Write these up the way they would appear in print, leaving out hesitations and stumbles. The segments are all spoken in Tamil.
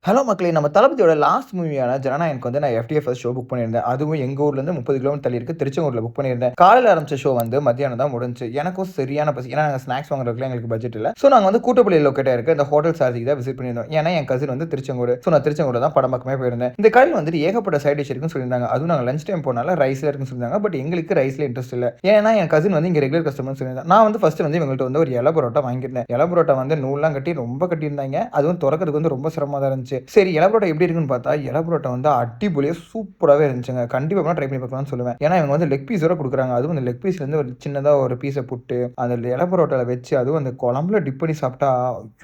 ஹலோ மக்களே! நம்ம தளபதியோட லாஸ்ட் மூவியான ஜனநாயகனுக்கு வந்து நான் எஃப்டிஎஃப்எஸ் ஷோ புக் பண்ணியிருந்தேன். அதுவும் எங்க ஊர்லேருந்து 30 கிலோமீட்டர் தள்ளி இருக்க திருச்செங்கோட்ல புக் பண்ணியிருந்தேன். காலையில ஆரம்பிச்ச ஷோ வந்து மத்தியானம் தான் முடிஞ்சுச்சு. எனக்கும் சரியான பசி. ஏன்னா நாங்க ஸ்நாக்ஸ் வாங்குறதுக்குலாம் எங்களுக்கு பட்ஜெட் இல்ல. ஸோ நாங்க வந்து கூட்டப்பள்ளியில லொக்கேட் ஆயிருக்க இந்த ஹோட்டல் சாரதிக்கு தான் விசிட் பண்ணியிருந்தோம். ஏன்னா என் கசின் வந்து திருச்செங்கோடு. ஸோ நான் திருச்செங்கோடு தான் படம் பார்க்கவே போயிருந்தேன். இந்த கடையில வந்துட்டு ஏகப்பட்ட சைட் டிஷ் இருக்குன்னு சொல்லியிருந்தாங்க. அதுவும் நாங்க லஞ்ச் டைம் போனால ரைஸ்ல இருக்குன்னு சொல்லியிருந்தாங்க. பட் எங்களுக்கு ரைஸ்ல இன்ட்ரெஸ்ட் இல்ல. ஏன்னா என் கசின் வந்து இங்க ரெகுலர் கஸ்டமர்னு சொல்லியிருந்தாங்க. நான் வந்து ஃபர்ஸ்ட் வந்து இவங்கள்ட்ட வந்து ஒரு இலை பரோட்டா வாங்கியிருந்தேன். இலை பரோட்டா வந்து நூல்லாம் கட்டி ரொம்ப கட்டியிருந்தாங்க. அதுவும் தொறக்கிறதுக்கு வந்து ரொம்ப சிரமமா தான் இருந்துச்சு. சரி இலை பரோட்டா எப்படி இருக்குன்னு பார்த்தா, இலை பரோட்டா வந்து அடிப்பொலியா சூப்பராவே இருந்துச்சுங்க. கண்டிப்பா வேணா ட்ரை பண்ணி பார்க்கலாம்னு சொல்லுவேன். ஏன்னா இவங்க வந்து லெக் பீஸோட குடுக்குறாங்க. அதுவும் அந்த லெக் பீஸ்ல இருந்து ஒரு சின்னதா ஒரு பீஸ புட்டு, அந்த இலை பரோட்டால வச்சு அதுவும் அந்த குழம்புல டிப் பண்ணி சாப்பிட்டா,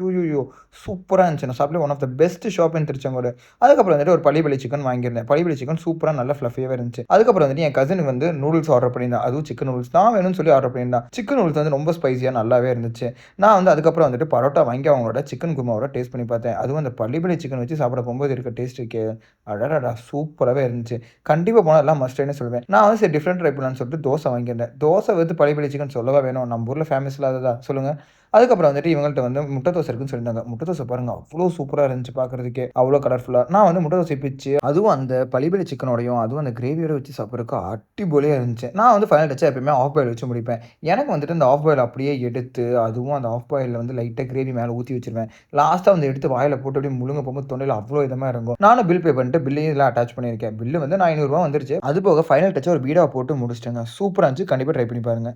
அய்யய்யோ! சூப்பரா இருந்துச்சு. நான் சாப்பிட்ட one of the best shop in Tiruchengode. அதுக்கப்புறம் வந்துட்டு ஒரு பள்ளிப்பள்ளி சிக்கன் வாங்கியிருந்தேன். பள்ளிப்பள்ளி சிக்கன் சூப்பரா நல்லா ஃப்ளஃபியாவே இருந்துச்சு. அதுக்கப்புறம் வந்துட்டு என் கசினுக்கு வந்து நூடுல்ஸ் ஆர்டர் பண்ணியிருந்தான். அதுவும் சிக்கன் நூடுல்ஸ். நான் வேணும்னு சொல்லி ஆர்டர் பண்ணியிருந்தான். சிக்கன் நூடுல்ஸ் வந்து ரொம்ப ஸ்பைசியா நல்லாவே இருந்துச்சு. நான் வந்து அதுக்கப்புறம் வந்துட்டு பரோட்டா வாங்கி அவங்களோட சிக்கன் குருமாவோட டேஸ்ட் பண்ணி பார்த்தேன். அதுவும் அந்த பள்ளிப்பள்ளி சிக்கன் வச்சு சாப்பிட போகும்போது இருக்க டேஸ்ட் இருக்கே! அடடடா! சூப்பராவே இருந்துச்சு. கண்டிப்பா போனா எல்லாம் மஸ்ட் ட்ரைன்னு சொல்லுவேன். நான் வந்து சரி டிஃபரண்ட் ட்ரை பண்ணலான்னு சொல்லிட்டு தோசை வாங்கியிருந்தேன். தோசை வித் பள்ளிப்பள்ளி சிக்கன் சொல்லவா வேணும்? நம்ம ஊர்ல ஃபேமஸ் இல்லாததா? சொல்லுங்க. அதுக்கப்புறம் வந்துட்டு இவங்கள்ட்ட வந்து முட்டை தோசை இருக்குன்னு சொல்லியிருந்தாங்க. முட்டை தோசை பாருங்க அவ்ளோ சூப்பரா இருந்துச்சு பார்க்கறதுக்கே. அவ்ளோ கலர்ஃபுல்லா. நான் வந்து முட்டை தோசைய பிச்சு, அதுவும் அந்த பள்ளிப்பள்ளி சிக்கனோடையும், அதுவும் அந்த கிரேவியோட வச்சு சாப்பிடுறதுக்கு அடிபொலியா இருந்துச்சு. நான் வந்து ஃபைனல் டச்சா எப்பயுமே ஆஃப் பாயில் வச்சு முடிப்பேன். எனக்கு வந்துட்டு இந்த ஆஃப் பாயில் அப்படியே எடுத்து, அதுவும் அந்த ஆஃப் பாயில்ல வந்து லைட்டா கிரேவி மேல ஊத்தி வச்சுருவேன். லாஸ்ட்டா வந்து எடுத்து வாயில போட்டு அப்படியே முழுங்க போகும்போது தொண்டையில அவ்ளோ இதமா இறங்கும். நானும் பில் பே பண்ணிட்டு பில்லையும் இதில அட்டாச் பண்ணியிருக்கேன். பில் வந்து நான் ரூ. 500 வந்துருச்சு. அது போக ஃபைனல் டச்சா ஒரு பீடாவ போட்டு முடிச்சுட்டேங்க. சூப்பரா இருந்துச்சு. கண்டிப்பா ட்ரை பண்ணி பாருங்க.